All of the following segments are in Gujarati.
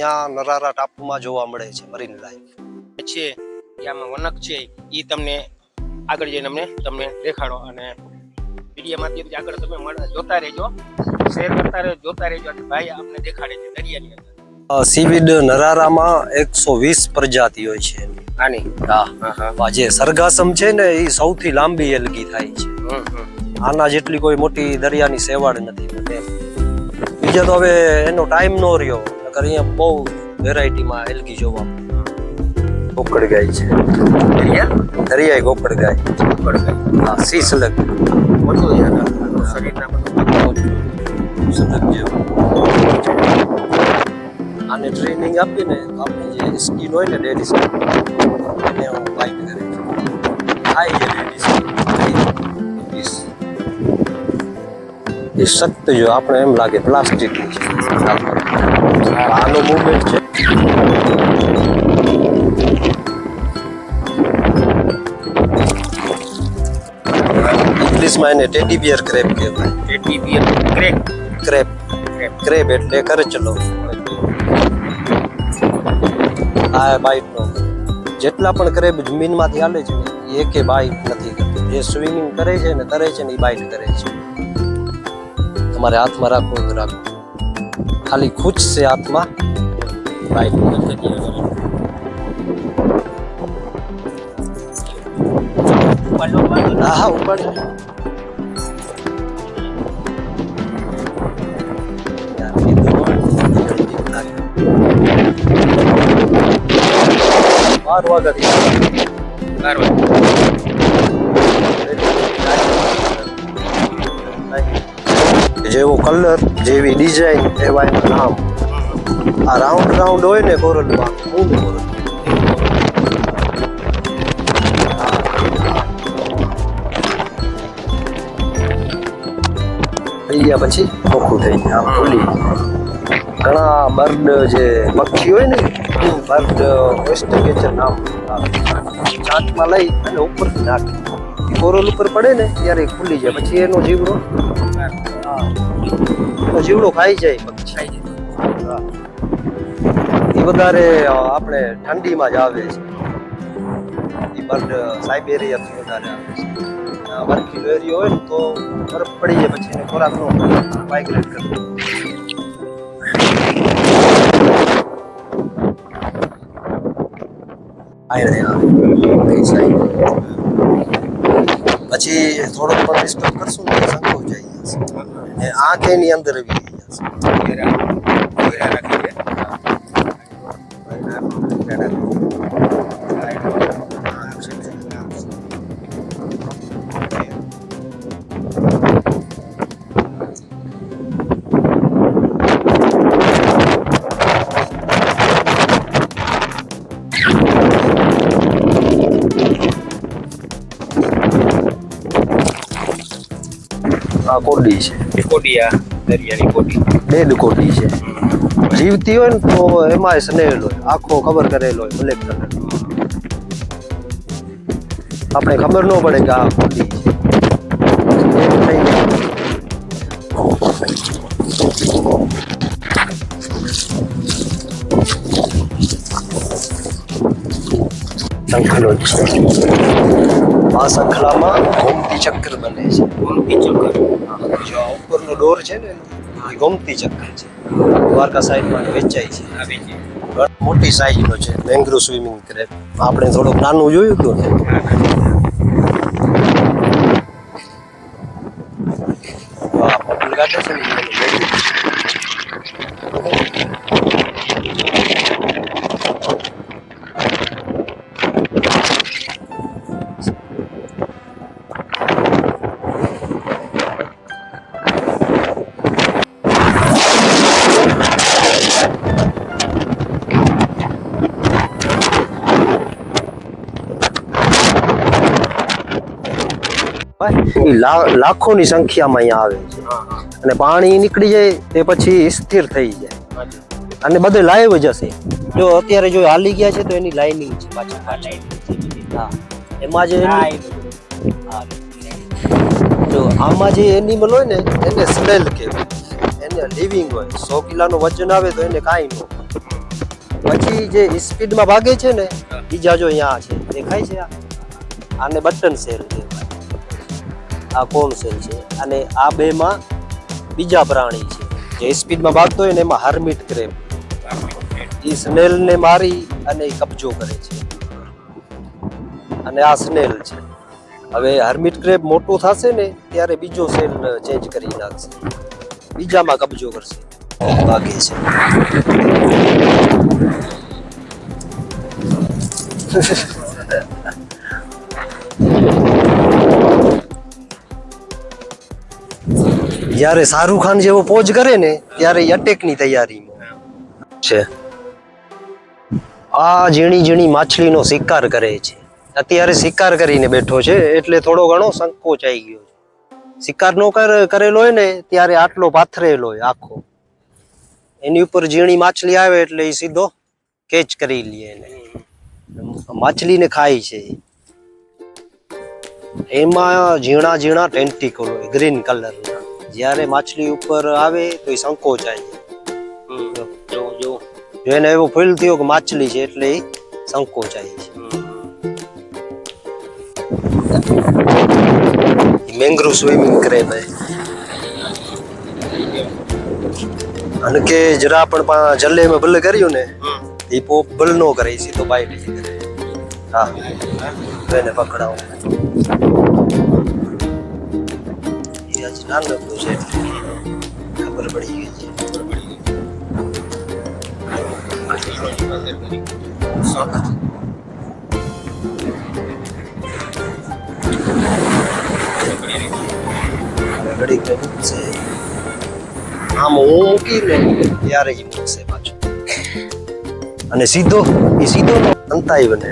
અહીંયા નરારા ટાપુમાં જોવા મળે છે મરીન લાઈફ છે કે આમાં વનક છે એ તમને આગળ જઈને તમને દેખાડો અને વિડીયોમાંથી આગળ તમે જોતા રહેજો, શેર કરતા રહેજો, જોતા રહેજો અને ભાઈ આપણે દેખાડે છે દરિયાની અંદર. સીવીડ નરારામાં 120 પ્રજાતિઓ છે આની. હા, જે સરગાસમ છે ને એ સૌથી લાંબી એલગી થાય છે. આના જેટલી કોઈ મોટી દરિયાની સેવાળ નથી. બીજા તો હવે એનો ટાઈમ નો રહ્યો, નકર અહીંયા બહુ વેરાયટીમાં એલગી જોવા ગોકળ ગાય છે. દરિયાઈ ગોકળ ગાય. હા, સી સલગ શરીરના સલગ જેવું. આને ટ્રેનિંગ આપીને આપણી જે સ્કિન હોય ને ડેડી સ્કિન એને વાઇટ કરે છે. ખાય છે ડેડી સ્કિન. એ સખ્ત જો આપણે એમ લાગે પ્લાસ્ટિકની છે. આનો મૂવમેન્ટ છે. ઇંગ્લિશમાં એને ટેડી બિયર ક્રેબ કહેવાય. ટેડી બિયર ક્રેબ ક્રેબ એટલે કરચલો. આ બાઇટ નો જેટલા પણ ક્રેબ જમીનમાંથી હાલે છે ને એ એકે બાઇટ નથી કરતી. જે સ્વિમિંગ કરે છે ને તરે છે ને એ બાઇટ કરે છે. તમારે હાથમાં રાખવું તો રાખવું, ખાલી ખૂંચશે હાથમાં બાઇટ નથી. હા ઉપાડી જેવો કલર જેવી ડિઝાઇન એવા એના નામ. આ રાઉન્ડ રાઉન્ડ હોય ને કોરલમાં ઊંડ કોરલ. થઈ ગયા પછી ચોખ્ખું થઈ ગયા ખુલ્લી. ઘણા બર્ડ જે પક્ષી હોય ને બર્ડ વેસ્ટર્ન કેચર નામ ચાંચમાં લઈ અને ઉપરથી નાખે. કોરલ ઉપર પડે ને ત્યારે ખુલ્લી જાય. પછી એનો જીવડો ખાઈ જાય પક્ષી. એ વધારે આપણે ઠંડીમાં જ આવે છે. એ બર્ડ સાઇબેરિયાથી વધારે આવે છે. બરફીલો એરિયો હોય ને તો બરફ પડી જાય પછી એને ખોરાક નો માઇગ્રેટ કરે. પછી થોડોક પણ ડિસ્ટર્બ કરશું ને સંકોચ જાય જશે. આંખ એની અંદર આવી જશે. આ કોડી છે. કોડી, આ દરિયાની કોડી. ડેડ કોડી છે. જીવતી હોય ને તો એમાં સ્નેલ હોય, આખો કવર કરેલો હોય બ્લેક કલર. આપણે ખબર ન પડે કે આ કોડી છે. શંખલો આ શંખલામાં ગોમતી ચક્ર બને છે. ગોમતી ચક્ર. જો ઉપરનો ડોર છે ને એ ગોમતી ચક્ર છે. દ્વારકા સાઈડમાં વેચાય છે. મોટી સાઈઝનો છે. Mangrove swimming crab. આપણે થોડુંક નાનું જોયું હતું ને. હા, પટલ કાઢે છે ને. લાખોની સંખ્યામાં અહીંયા આવે છે. અને પાણી નીકળી જાય તે પછી સ્થિર થઈ જાય અને બધે લાઈવ જ હશે. જો અત્યારે જો હાલી ગયા છે તો એની લાઇનિંગ છે પાછળ. હા, એમાં જે જો આમાં જે એનિમલ હોય ને એને સ્નેલ કહેવાય. એને લિવિંગ હોય. 100 કિલોનું વજન આવે તો એને કાંઈ ન. પછી જે સ્પીડમાં ભાગે છે ને બીજા જો અહીંયા છે દેખાય છે આને બટન સેલ કહેવાય. આ કોણ સેલ છે અને આ બેમાં બીજા પ્રાણી છે જે સ્પીડમાં ભાગતો હોય ને એમાં હર્મિટ ક્રેબ એ સ્નેલને મારી અને કબજો કરે છે અને આ સ્નેલ છે. હવે હર્મિટ ક્રેબ મોટું થશે ને ત્યારે બીજો સેલ ચેન્જ કરી નાખશે, બીજામાં કબજો કરશે. ભાગે છે જ્યારે શાહરુખ ખાન જેવો પોઝ કરે ને ત્યારે અટેકની તૈયારીમાં છે. આ ઝીણી ઝીણી માછલીનો શિકાર કરે છે. અત્યારે શિકાર કરીને બેઠો છે એટલે થોડો ઘણો સંકોચ આવી ગયો છે. શિકાર નો કરેલો હોય ને ત્યારે આટલો પાથરેલો હોય આખો, એની ઉપર ઝીણી માછલી આવે એટલે એ સીધો કેચ કરી લે એને, માછલીને ખાય છે. એમાં ઝીણા ઝીણા ટેન્ટિકલ હોય ગ્રીન કલરના, જ્યારે માછલી ઉપર આવે તો એ સંકોચાય. એને એવો ફીલ થયો કે માછલી છે એટલે એ સંકોચાય છે. મેંગ્રુવ સ્વિમિંગ ક્રેબ હે અને કે જરા પણ જલ્લે में ભલે કર્યું ને એ પોપ ભલ નો કરે, સીધો બાઈટ જ કરે. હા એને પકડાવો એ આજ નાનકડું છે ખબર પડી ગઈ છે. ઘડી છે આમ હું મૂકીને ત્યારે જ મૂકશે પાછું અને સીધો અંતાઈ બને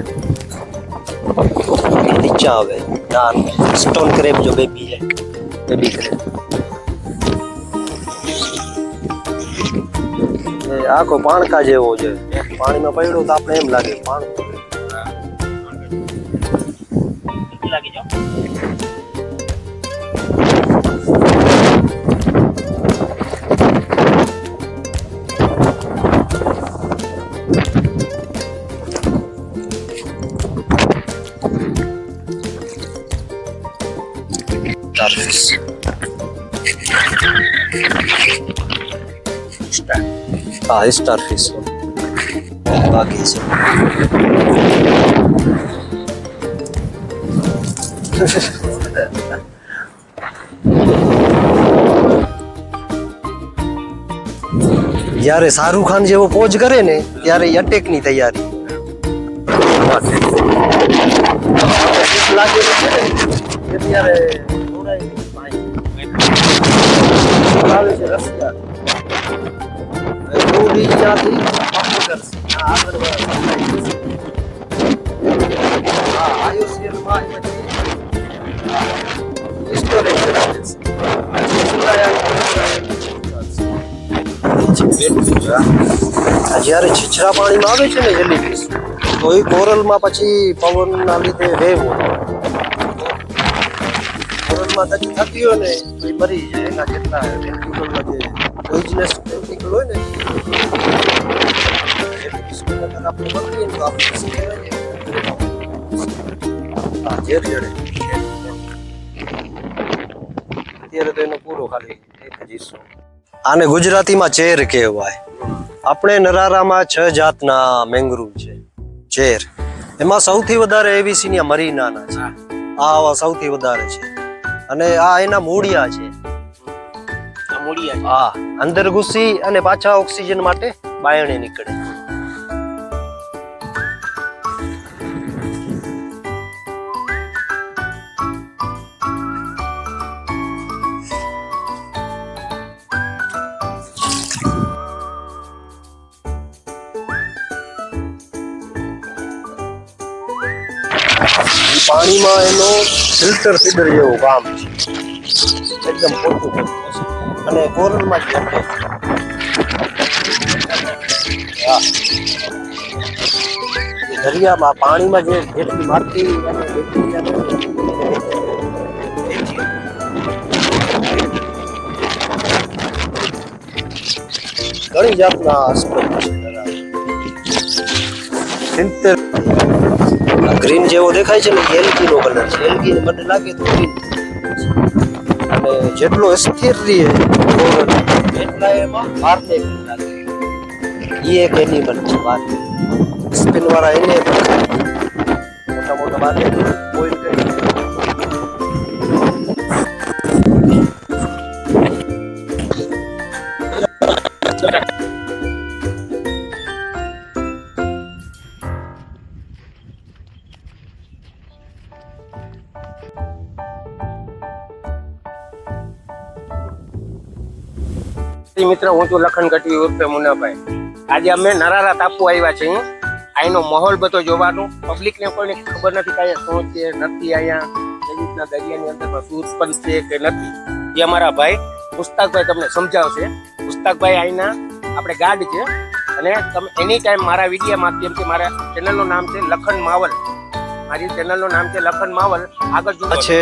નીચે આવે. ના સ્ટોન ક્રેબ જો બેબી છે, બેબી ક્રેબ આખો પાણકા જેવો છે. પાણીમાં પડ્યો તો આપણે એમ લાગે પાણકો લાગી જાવ. હા સ્ટારફિશ બાકી છે. જ્યારે શાહરુખ ખાન જેવો પોઝ કરે ને ત્યારે અટેકની તૈયારી લાગે છે ત્યારે આવે છે રશિયા જયારે છીછરા પાણીમાં આવે છે ને જેલીફિશ તો એ કોરલમાં પછી પવનના લીધે વેવ કોરલમાં થતી હોય ને તો એ મરી જાય. એના જેટલા ટેન્ટિકલમાં જે પોઈઝનસ ટેન્ટિકલ હોય ને આપણે પકડીએ તો આપણે ઝેર જડે. અત્યારે તો એનો પૂરો ખાલી એક જ હિસ્સો. આને ગુજરાતીમાં ચેર કહેવાય. આપણે નરારામાં 6 જાતના મેંગ્રુવ છે ચેર. એમાં સૌથી વધારે એબીસીનિયા મરીનાના છે. આ સૌથી વધારે છે અને આ એના મૂળિયા છે. હા અંદર ઘૂસી અને પાછા ઓક્સિજન માટે બાયણે નીકળે. પાણીમાં એનો ફિલ્ટર ફીડર જેવું કામ છે, એકદમ પોતું અને કોરલમાં જ રહે. દરિયામાં પાણીમાં જે જેટલી માટી અને ઘણી જાતના સ્પોટ છે. 70 ગ્રીન જેવો દેખાય છે ને એલગી નો કલર છે. એલગી મને લાગે તો ગ્રીન અને જેટલો સ્થિર રહે એટલા એમાં વારને લાગે. એ એક એનિમલ છે વાર સ્પિન વાળા એને મોટા મોટા વારને બોઇલ કરી મિત્ર, હું છું લખન ગઢવી ઉર્ફે મુન્નાભાઈ. આજે અમે નરારા ટાપુ આવ્યા છીએ. અહીંનો માહોલ બધો જોવાનો. પબ્લિક ને કોઈને ખબર નથી કે અહીંયા શું છે નથી, અહીંયા કેવી રીતના દરિયાની અંદરમાં શું ઉત્પન્ન છે કે નથી, એ અમારા ભાઈ મુસ્તાકભાઈ તમને સમજાવશે. મુસ્તાકભાઈ અહીંના આપણે ગાર્ડ છે અને તમે એની ટાઈમ મારા વિડીયો માધ્યમથી, મારા ચેનલનું નામ છે લખન માવલ, મારી ચેનલનું નામ છે લખન માવલ. આગળ જો છે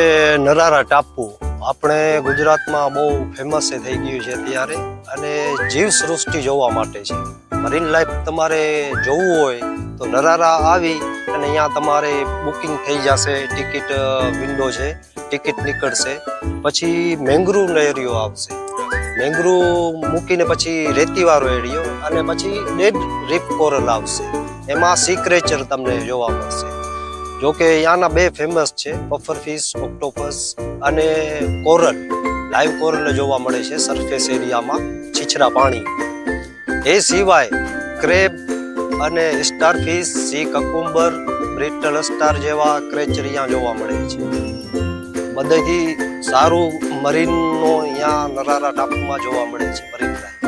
નરારા ટાપુ આપણે ગુજરાતમાં બહુ ફેમસ થઈ ગયું છે અત્યારે અને જીવ સૃષ્ટિ જોવા માટે છે. મરીન લાઈફ તમારે જોવું હોય તો નરારા આવી અને અહીંયા તમારે બુકિંગ થઈ જશે. ટિકિટ વિન્ડો છે, ટિકિટ નીકળશે. પછી મેંગ્રુવનો એરિયો આવશે. મેંગ્રુવ મૂકીને પછી રેતીવાળો એરિયો અને પછી ડેડ રીફ કોરલ આવશે. એમાં સી ક્રેચર તમને જોવા મળશે. જોકે અહીંયાના બે ફેમસ છે, પફર ફિશ, ઓક્ટોપસ અને કોરલ. લાઈવ કોરલ જોવા મળે છે સરફેસ એરિયામાં, છીછરા પાણી. એ સિવાય ક્રેબ અને star fish, sea cucumber, brittle star જેવા ક્રેચર અહીંયા જોવા મળે છે. બધાથી સારું મરીનનો અહીંયા નરારા ટાપુમાં જોવા મળે છે. મરીન લાઈફ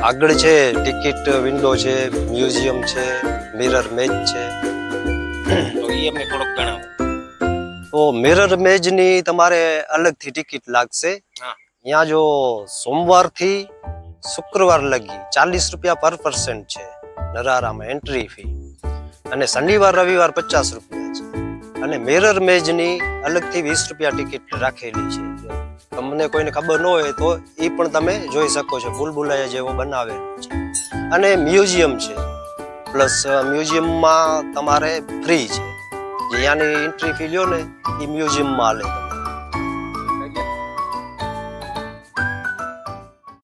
આગળ છે, ટિકિટ વિન્ડો છે, મ્યુઝિયમ છે, મિરર મેજ છે. તો એ અમને થોડુંક જણાવો. તો મિરર મેજની તમારે અલગથી ટિકિટ લાગશે. હા. અહીંયા જો સોમવારથી શુક્રવાર લગી 40 રૂપિયા પર પર્સન છે નરારામાં એન્ટ્રી ફી, અને શનિવાર રવિવાર 50 રૂપિયા છે. અને મિરર મેજની અલગથી 20 રૂપિયા ટિકિટ રાખેલી છે. તમને કોઈને ખબર ન હોય તો એ પણ તમે જોઈ શકો છો. બુલબુલાયા જેવો બનાવેલો છે. અને મ્યુઝિયમ છે, પ્લસ મ્યુઝિયમમાં તમારે ફ્રી છે. જે ત્યાંની એન્ટ્રી ફી લ્યો ને એ મ્યુઝિયમમાં લે.